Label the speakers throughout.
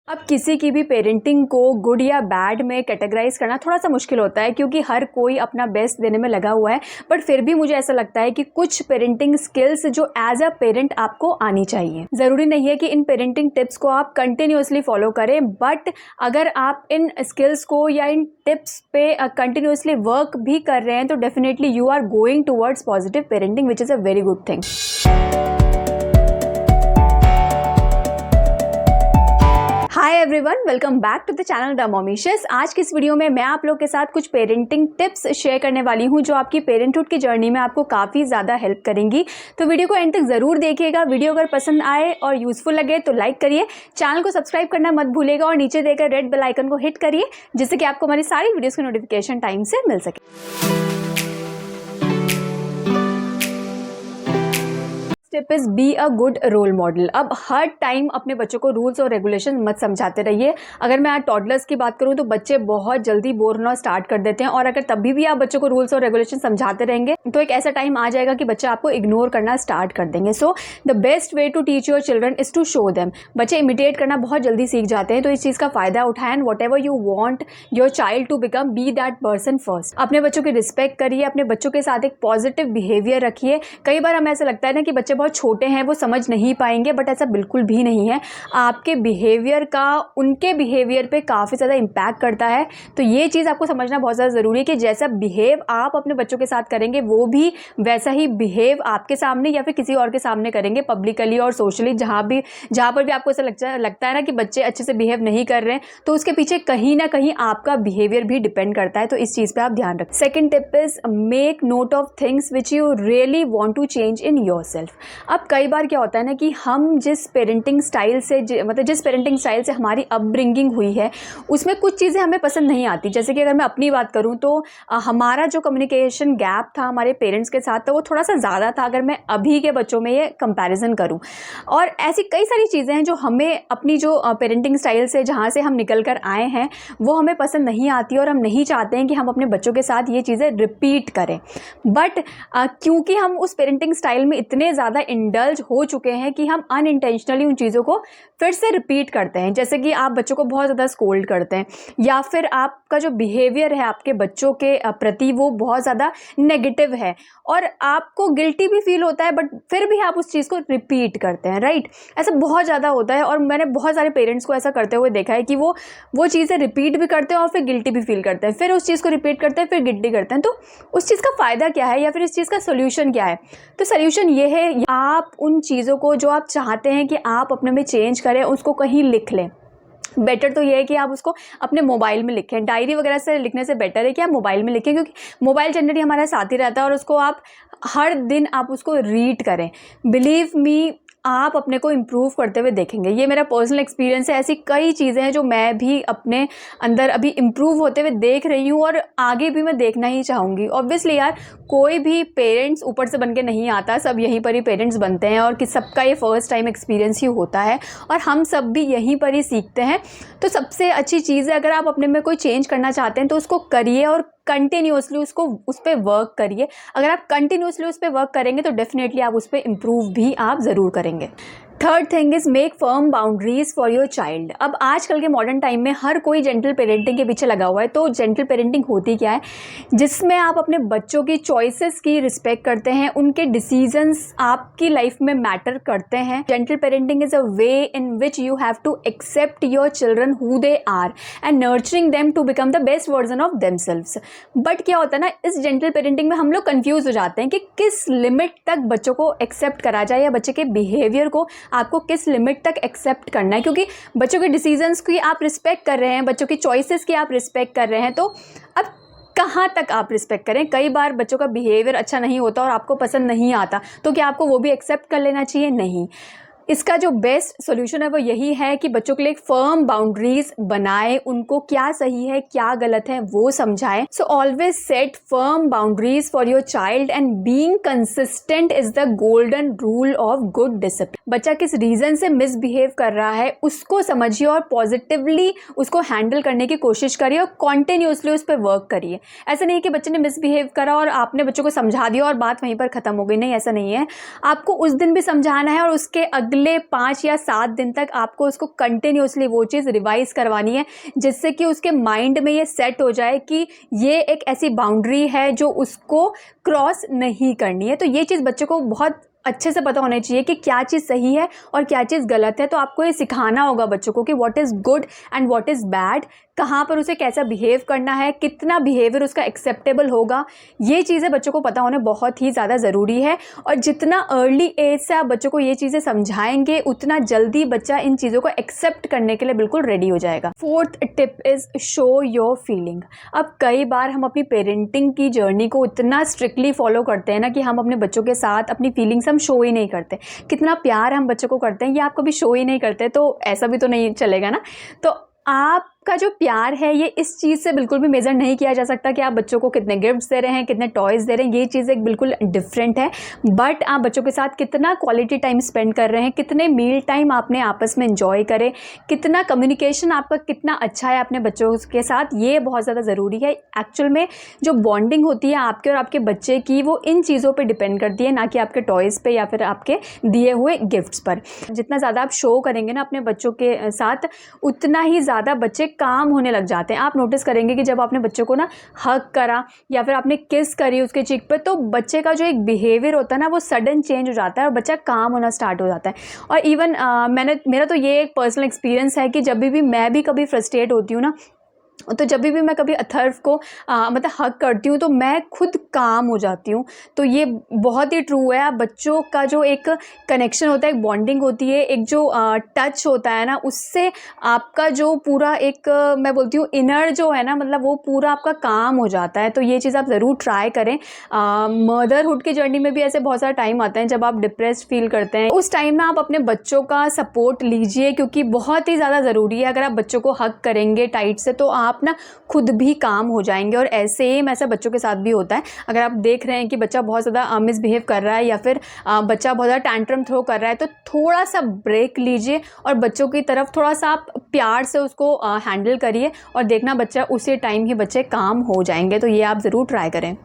Speaker 1: अब किसी की भी पेरेंटिंग को गुड या बैड में कैटेगराइज करना थोड़ा सा मुश्किल होता है, क्योंकि हर कोई अपना बेस्ट देने में लगा हुआ है। बट फिर भी मुझे ऐसा लगता है कि कुछ पेरेंटिंग स्किल्स जो एज अ पेरेंट आपको आनी चाहिए। ज़रूरी नहीं है कि इन पेरेंटिंग टिप्स को आप कंटिन्यूसली फॉलो करें, बट अगर आप इन स्किल्स को या इन टिप्स पे कंटिन्यूसली वर्क भी कर रहे हैं तो definitely you are going towards positive parenting, which is a very good thing. Hi everyone, welcome back to the channel the Mommicious. आज की इस वीडियो में मैं आप लोग के साथ कुछ पेरेंटिंग टिप्स शेयर करने वाली हूं जो आपकी पेरेंटहुड की जर्नी में आपको काफ़ी ज़्यादा हेल्प करेंगी। तो वीडियो को एंड तक ज़रूर देखिएगा। वीडियो अगर पसंद आए और यूज़फुल लगे तो लाइक करिए, चैनल को सब्सक्राइब करना मत भूलिएगा और नीचे देकर रेड बेल आइकन को हिट करिए, जिससे कि आपको हमारी सारी वीडियोज़ की नोटिफिकेशन टाइम से मिल सके। Tip is be a good role model. अब हर टाइम अपने बच्चों को रूल्स और रेगुलेशन मत समझाते रहिए। अगर मैं आज टॉडलर्स की बात करूं तो बच्चे बहुत जल्दी बोर होना स्टार्ट कर देते हैं, और अगर तभी भी आप बच्चों को रूल्स और रेगुलेशन समझाते रहेंगे तो एक ऐसा टाइम आ जाएगा कि बच्चे आपको इग्नोर करना स्टार्ट कर देंगे। So the best way to teach your children is to show them. बच्चे इमिटेट करना बहुत जल्दी सीख जाते हैं, तो इस चीज़ का फायदा उठाएं। Whatever you want your child to become, be that person first. अपने बच्चों की रिस्पेक्ट करिए, अपने बच्चों के साथ एक पॉजिटिव बिहेवियर रखिए। कई बार हमें ऐसा लगता है ना कि बच्चे बहुत छोटे हैं, वो समझ नहीं पाएंगे, बट ऐसा बिल्कुल भी नहीं है। आपके बिहेवियर का उनके बिहेवियर पे काफ़ी ज़्यादा इम्पैक्ट करता है। तो ये चीज़ आपको समझना बहुत ज़्यादा ज़रूरी है कि जैसा बिहेव आप अपने बच्चों के साथ करेंगे वो भी वैसा ही बिहेव आपके सामने या फिर किसी और के सामने करेंगे, पब्लिकली और सोशली। जहाँ पर भी आपको ऐसा लगता है ना कि बच्चे अच्छे से बिहेव नहीं कर रहे हैं, तो उसके पीछे कहीं ना कहीं आपका बिहेवियर भी डिपेंड करता है। तो इस चीज़ पर आप ध्यान रखें। Second tip is make note of things which you really want to change in yourself. अब कई बार क्या होता है ना कि हम जिस पेरेंटिंग स्टाइल से हमारी अपब्रिंगिंग हुई है उसमें कुछ चीज़ें हमें पसंद नहीं आती। जैसे कि अगर मैं अपनी बात करूं तो हमारा जो कम्युनिकेशन गैप था हमारे पेरेंट्स के साथ, तो वो थोड़ा सा ज़्यादा था अगर मैं अभी के बच्चों में ये कंपैरिजन करूं। और ऐसी कई सारी चीज़ें हैं जो हमें अपनी जो पेरेंटिंग स्टाइल से जहाँ से हम निकल कर आए हैं वो हमें पसंद नहीं आती, और हम नहीं चाहते हैं कि हम अपने बच्चों के साथ ये चीज़ें रिपीट करें। बट क्योंकि हम उस पेरेंटिंग स्टाइल में इतने ज़्यादा इंडल्ज हो चुके हैं कि हम अनइंटेंशनली उन चीज़ों को फिर से रिपीट करते हैं। जैसे कि आप बच्चों को बहुत ज़्यादा स्कोल्ड करते हैं, या फिर आपका जो बिहेवियर है आपके बच्चों के प्रति वो बहुत ज़्यादा नेगेटिव है, और आपको गिल्टी भी फील होता है, बट फिर भी आप उस चीज़ को रिपीट करते हैं। राइट, ऐसा बहुत ज़्यादा होता है, और मैंने बहुत सारे पेरेंट्स को ऐसा करते हुए देखा है कि वो चीज़ें रिपीट भी करते हैं और फिर गिल्टी भी फील करते हैं, फिर उस चीज़ को रिपीट करते हैं, फिर गिल्टी करते हैं। तो उस चीज़ का फ़ायदा क्या है, या फिर इस चीज़ का सोल्यूशन क्या है? तो सोल्यूशन ये है, आप उन चीज़ों को जो आप चाहते हैं कि आप अपने में चेंज करें उसको कहीं लिख लें। बेटर तो ये है कि आप उसको अपने मोबाइल में लिखें। डायरी वगैरह से लिखने से बेटर है कि आप मोबाइल में लिखें, क्योंकि मोबाइल जनरली हमारा साथ ही रहता है, और उसको आप हर दिन आप उसको रीड करें। बिलीव मी, आप अपने को इम्प्रूव करते हुए देखेंगे। ये मेरा पर्सनल एक्सपीरियंस है। ऐसी कई चीज़ें हैं जो मैं भी अपने अंदर अभी इम्प्रूव होते हुए देख रही हूँ, और आगे भी मैं देखना ही चाहूँगी। ऑब्वियसली यार, कोई भी पेरेंट्स ऊपर से बन के नहीं आता, सब यहीं पर ही पेरेंट्स बनते हैं, और कि सबका ये फर्स्ट टाइम एक्सपीरियंस ही होता है, और हम सब भी यहीं पर ही सीखते हैं। तो सबसे अच्छी चीज़ है, अगर आप अपने में कोई चेंज करना चाहते हैं तो उसको करिए, और कंटिन्यूसली उस पर वर्क करिए। अगर आप कंटिन्यूसली उस पर वर्क करेंगे तो डेफिनेटली आप उस पर इम्प्रूव भी आप ज़रूर करेंगे। Third thing is make firm boundaries for your child. अब आजकल के मॉडर्न टाइम में हर कोई जेंटल पेरेंटिंग के पीछे लगा हुआ है। तो जेंटल पेरेंटिंग होती क्या है? जिसमें आप अपने बच्चों की चॉइसेस की रिस्पेक्ट करते हैं, उनके डिसीजंस आपकी लाइफ में मैटर करते हैं। Gentle parenting is a way in which you have to accept your children who they are and nurturing them to become the best version of themselves. But क्या होता है ना, इस जेंटल पेरेंटिंग में हम लोग कंफ्यूज हो जाते हैं कि किस लिमिट तक बच्चों को एक्सेप्ट करा जाए, या बच्चे के बिहेवियर को आपको किस लिमिट तक एक्सेप्ट करना है। क्योंकि बच्चों के डिसीजंस की आप रिस्पेक्ट कर रहे हैं, बच्चों की चॉइसेस की आप रिस्पेक्ट कर रहे हैं, तो अब कहाँ तक आप रिस्पेक्ट करें? कई बार बच्चों का बिहेवियर अच्छा नहीं होता और आपको पसंद नहीं आता, तो क्या आपको वो भी एक्सेप्ट कर लेना चाहिए? नहीं। इसका जो बेस्ट सोल्यूशन है वो यही है कि बच्चों के लिए एक फर्म बाउंड्रीज बनाए, उनको क्या सही है क्या गलत है वो समझाएं। So always set firm boundaries for your child, and being consistent is the golden rule of good discipline. बच्चा किस रीजन से मिसबिहेव कर रहा है उसको समझिए, और पॉजिटिवली उसको हैंडल करने की कोशिश करिए, और कॉन्टिन्यूसली उस पर वर्क करिए। ऐसा नहीं है कि बच्चे ने मिसबिहेव करा और आपने बच्चों को समझा दिया और बात वहीं पर खत्म हो गई। नहीं, ऐसा नहीं है। आपको उस दिन भी समझाना है, और उसके अगले अगले 5 या 7 दिन तक आपको उसको कंटिन्यूसली वो चीज़ रिवाइज़ करवानी है, जिससे कि उसके माइंड में ये सेट हो जाए कि ये एक ऐसी बाउंड्री है जो उसको क्रॉस नहीं करनी है। तो ये चीज़ बच्चे को बहुत अच्छे से पता होना चाहिए कि क्या चीज़ सही है और क्या चीज़ गलत है। तो आपको ये सिखाना होगा बच्चों को कि what is good and what is bad, कहाँ पर उसे कैसा बिहेव करना है, कितना बिहेवियर उसका एक्सेप्टेबल होगा। ये चीज़ें बच्चों को पता होने बहुत ही ज़्यादा ज़रूरी है। और जितना अर्ली एज से आप बच्चों को ये चीज़ें समझाएंगे, उतना जल्दी बच्चा इन चीज़ों को एक्सेप्ट करने के लिए बिल्कुल रेडी हो जाएगा। 4th tip is show your feeling. अब कई बार हम अपनी पेरेंटिंग की जर्नी को इतना स्ट्रिक्टली फॉलो करते हैं ना कि हम अपने बच्चों के साथ अपनी फीलिंग्स हम शो ही नहीं करते। कितना प्यार हम बच्चों को करते हैं ये आप कभी शो ही नहीं करते, तो ऐसा भी तो नहीं चलेगा ना। तो आपका जो प्यार है ये इस चीज़ से बिल्कुल भी मेज़र नहीं किया जा सकता कि आप बच्चों को कितने गिफ्ट्स दे रहे हैं, कितने टॉयज़ दे रहे हैं। ये चीज़ एक बिल्कुल डिफरेंट है। बट आप बच्चों के साथ कितना क्वालिटी टाइम स्पेंड कर रहे हैं, कितने मील टाइम आपने आपस में एंजॉय करे, कितना कम्युनिकेशन आपका कितना अच्छा है अपने बच्चों के साथ, ये बहुत ज़्यादा ज़रूरी है। एक्चुअल में जो बॉन्डिंग होती है आपके और आपके बच्चे की, वो इन चीज़ों पर डिपेंड करती है, ना कि आपके टॉयज़ पे या फिर आपके दिए हुए गिफ्ट्स पर। जितना ज़्यादा आप शो करेंगे ना अपने बच्चों के साथ, उतना ही ज़्यादा बच्चे काम होने लग जाते हैं। आप नोटिस करेंगे कि जब आपने बच्चों को ना हग करा या फिर आपने किस करी उसके चीक पे, तो बच्चे का जो एक बिहेवियर होता है ना वो सडन चेंज हो जाता है और बच्चा काम होना स्टार्ट हो जाता है। और इवन मेरा तो ये एक पर्सनल एक्सपीरियंस है कि जब भी मैं भी कभी फ्रस्ट्रेट होती हूँ ना, तो जब भी मैं कभी अथर्व को मतलब हग करती हूँ तो मैं खुद काम हो जाती हूँ। तो ये बहुत ही ट्रू है। बच्चों का जो एक कनेक्शन होता है, एक बॉन्डिंग होती है, एक जो टच होता है ना, उससे आपका जो पूरा एक मैं बोलती हूँ इनर जो है ना, मतलब वो पूरा आपका काम हो जाता है। तो ये चीज़ आप ज़रूर ट्राई करें। मदरहुड की जर्नी में भी ऐसे बहुत सारा टाइम आता है जब आप डिप्रेस्ड फील करते हैं। उस टाइम में आप अपने बच्चों का सपोर्ट लीजिए, क्योंकि बहुत ही ज़्यादा ज़रूरी है। अगर आप बच्चों को हग करेंगे टाइट से तो आप ना खुद भी काम हो जाएंगे। और सेम ऐसा बच्चों के साथ भी होता है। अगर आप देख रहे हैं कि बच्चा बहुत ज़्यादा मिसबिहेव कर रहा है या फिर बच्चा बहुत ज़्यादा टैंट्रम थ्रो कर रहा है, तो थोड़ा सा ब्रेक लीजिए और बच्चों की तरफ थोड़ा सा आप प्यार से उसको हैंडल करिए और देखना बच्चा उसी टाइम ही बच्चे काम हो जाएंगे। तो ये आप ज़रूर ट्राई करें।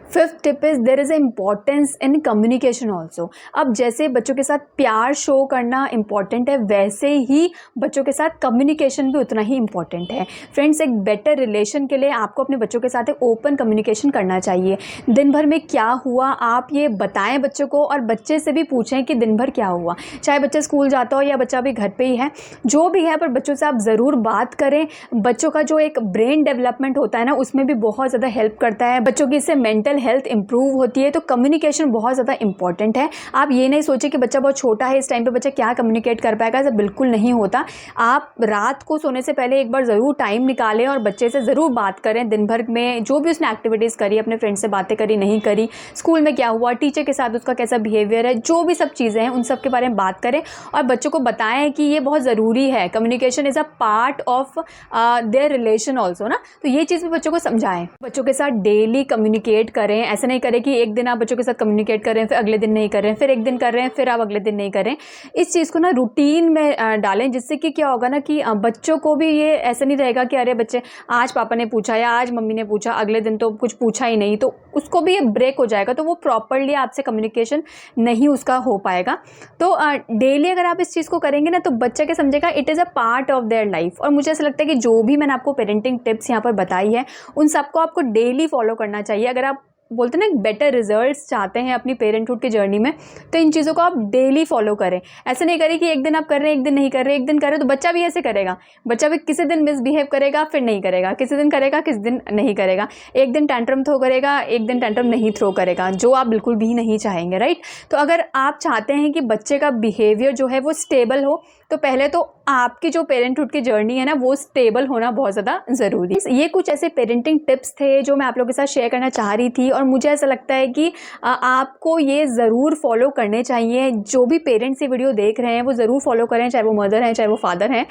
Speaker 1: 5th tip is there is a importance in communication also. अब जैसे बच्चों के साथ प्यार शो करना इम्पॉर्टेंट है, वैसे ही बच्चों के साथ कम्युनिकेशन भी उतना ही इम्पॉर्टेंट है। फ्रेंड्स, एक बेटर रिलेशन के लिए आपको अपने बच्चों के साथ एक ओपन कम्युनिकेशन करना चाहिए। दिन भर में क्या हुआ आप ये बताएं बच्चों को, और बच्चे से भी पूछें कि दिन भर क्या हुआ। चाहे बच्चा स्कूल जाता हो या बच्चा भी घर पे ही है, जो भी है, पर बच्चों से आप ज़रूर बात करें। बच्चों का जो एक ब्रेन डेवलपमेंट होता है ना, उसमें भी बहुत ज़्यादा हेल्प करता है। बच्चों की इससे मेंटल हेल्थ इंप्रूव होती है। तो कम्युनिकेशन बहुत ज़्यादा इंपॉर्टेंट है। आप ये नहीं सोचिए कि बच्चा बहुत छोटा है, इस टाइम पे बच्चा क्या कम्युनिकेट कर पाएगा, ऐसा बिल्कुल नहीं होता। आप रात को सोने से पहले एक बार ज़रूर टाइम निकालें और बच्चे से ज़रूर बात करें। दिन भर में जो भी उसने एक्टिविटीज़ करी, अपने फ्रेंड से बातें करी नहीं करी, स्कूल में क्या हुआ, टीचर के साथ उसका कैसा बिहेवियर है, जो भी सब चीज़ें हैं उन सब के बारे में बात करें और बच्चों को बताएं कि ये बहुत ज़रूरी है। Communication is a part of their relation also ना। तो ये चीज़ भी बच्चों को समझाएं। बच्चों के साथ डेली कम्युनिकेट करें। ऐसा नहीं करें कि एक दिन आप बच्चों के साथ कम्युनिकेट करें, फिर अगले दिन नहीं करें, फिर एक दिन कर रहे हैं, फिर आप अगले दिन नहीं करें। इस चीज़ को ना रूटीन में डालें, जिससे कि क्या होगा ना कि बच्चों को भी ये ऐसा नहीं रहेगा कि अरे बच्चे आज पापा ने पूछा या आज मम्मी ने पूछा, अगले दिन तो कुछ पूछा ही नहीं, तो उसको भी ये ब्रेक हो जाएगा। तो वो प्रॉपरली आपसे कम्युनिकेशन नहीं उसका हो पाएगा। तो डेली अगर आप इस चीज़ को करेंगे ना, तो बच्चा क्या समझेगा, it is a part of their life. और मुझे ऐसा लगता है कि जो भी मैंने आपको पेरेंटिंग टिप्स यहाँ पर बताई है, उन सबको आपको डेली फॉलो करना चाहिए। अगर आप बोलते हैं ना बेटर रिजल्ट्स चाहते हैं अपनी पेरेंटहुड की जर्नी में, तो इन चीज़ों को आप डेली फॉलो करें। ऐसे नहीं करें कि एक दिन आप कर रहे हैं, एक दिन नहीं कर रहे, एक दिन कर रहे, तो बच्चा भी ऐसे करेगा। बच्चा भी किसी दिन मिसबिहेव करेगा, फिर नहीं करेगा, किसी दिन करेगा, किसी दिन नहीं करेगा। एक दिन टैंट्रम थ्रो करेगा, एक दिन टैंट्रम नहीं थ्रो करेगा, जो आप बिल्कुल भी नहीं चाहेंगे, राइट। तो अगर आप चाहते हैं कि बच्चे का बिहेवियर जो है वो स्टेबल हो, तो पहले तो आपकी जो पेरेंटहुड की जर्नी है ना, वो स्टेबल होना बहुत ज़्यादा ज़रूरी है। ये कुछ ऐसे पेरेंटिंग टिप्स थे जो मैं आप लोगों के साथ शेयर करना चाह रही थी, और मुझे ऐसा लगता है कि आपको ये ज़रूर फॉलो करने चाहिए। जो भी पेरेंट्स ये वीडियो देख रहे हैं वो ज़रूर फॉलो करें, चाहे वो मदर हैं चाहे वो फादर हैं।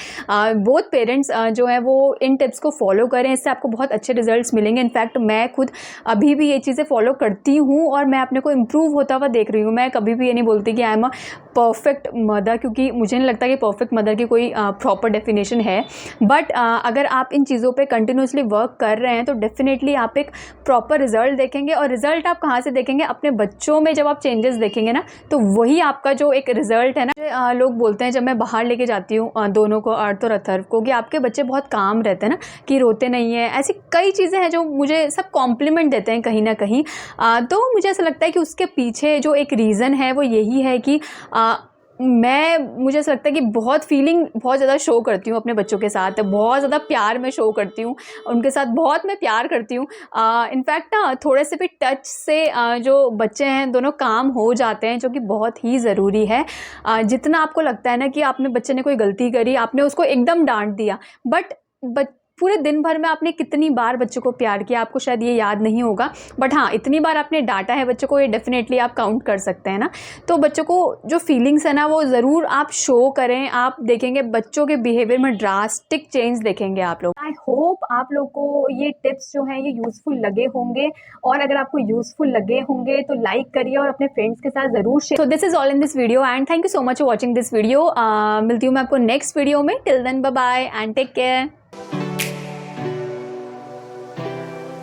Speaker 1: बोथ पेरेंट्स जो है वो इन टिप्स को फॉलो करें, इससे आपको बहुत अच्छे रिजल्ट्स मिलेंगे। इनफैक्ट मैं खुद अभी भी ये चीज़ें फॉलो करती हूँ और मैं अपने को इम्प्रूव होता हुआ देख रही हूँ। मैं कभी भी ये नहीं बोलती कि I am a perfect mother, क्योंकि मुझे नहीं लगता कि परफेक्ट मदर की कोई प्रॉपर डेफिनेशन है, बट अगर आप इन चीज़ों पे कंटिन्यूसली वर्क कर रहे हैं तो डेफिनेटली आप एक प्रॉपर रिजल्ट देखेंगे। और रिजल्ट आप कहाँ से देखेंगे? अपने बच्चों में जब आप चेंजेस देखेंगे ना, तो वही आपका जो एक रिजल्ट है ना। लोग बोलते हैं जब मैं बाहर लेके जाती हूँ दोनों को, अर्थ और अथर्व को, कि आपके बच्चे बहुत काम रहते हैं ना, कि रोते नहीं है। ऐसी कई चीज़ें हैं जो मुझे सब कॉम्प्लीमेंट देते हैं कहीं ना कहीं। तो मुझे ऐसा लगता है कि उसके पीछे जो एक रीज़न है वो यही है कि मुझे ऐसा लगता है कि बहुत फीलिंग बहुत ज़्यादा शो करती हूँ अपने बच्चों के साथ, बहुत ज़्यादा प्यार मैं शो करती हूँ उनके साथ, बहुत मैं प्यार करती हूँ। इनफैक्ट ना थोड़े से भी टच से जो बच्चे हैं दोनों काम हो जाते हैं, जो कि बहुत ही ज़रूरी है। जितना आपको लगता है ना कि आपने बच्चे ने कोई गलती करी, आपने उसको एकदम डांट दिया, बट पूरे दिन भर में आपने कितनी बार बच्चों को प्यार किया आपको शायद ये याद नहीं होगा, बट हाँ इतनी बार आपने डांटा है बच्चों को, ये डेफिनेटली आप काउंट कर सकते हैं ना। तो बच्चों को जो फीलिंग्स है ना वो ज़रूर आप शो करें। आप देखेंगे बच्चों के बिहेवियर में ड्रास्टिक चेंज देखेंगे आप लोग। आई होप आप लोग को ये टिप्स जो हैं ये यूज़फुल लगे होंगे, और अगर आपको यूज़फुल लगे होंगे तो लाइक करिए और अपने फ्रेंड्स के साथ ज़रूर share. So this is all in this video and thank you so much for watching this video. मिलती हूँ मैं आपको नेक्स्ट वीडियो में। Till then bye bye and take care.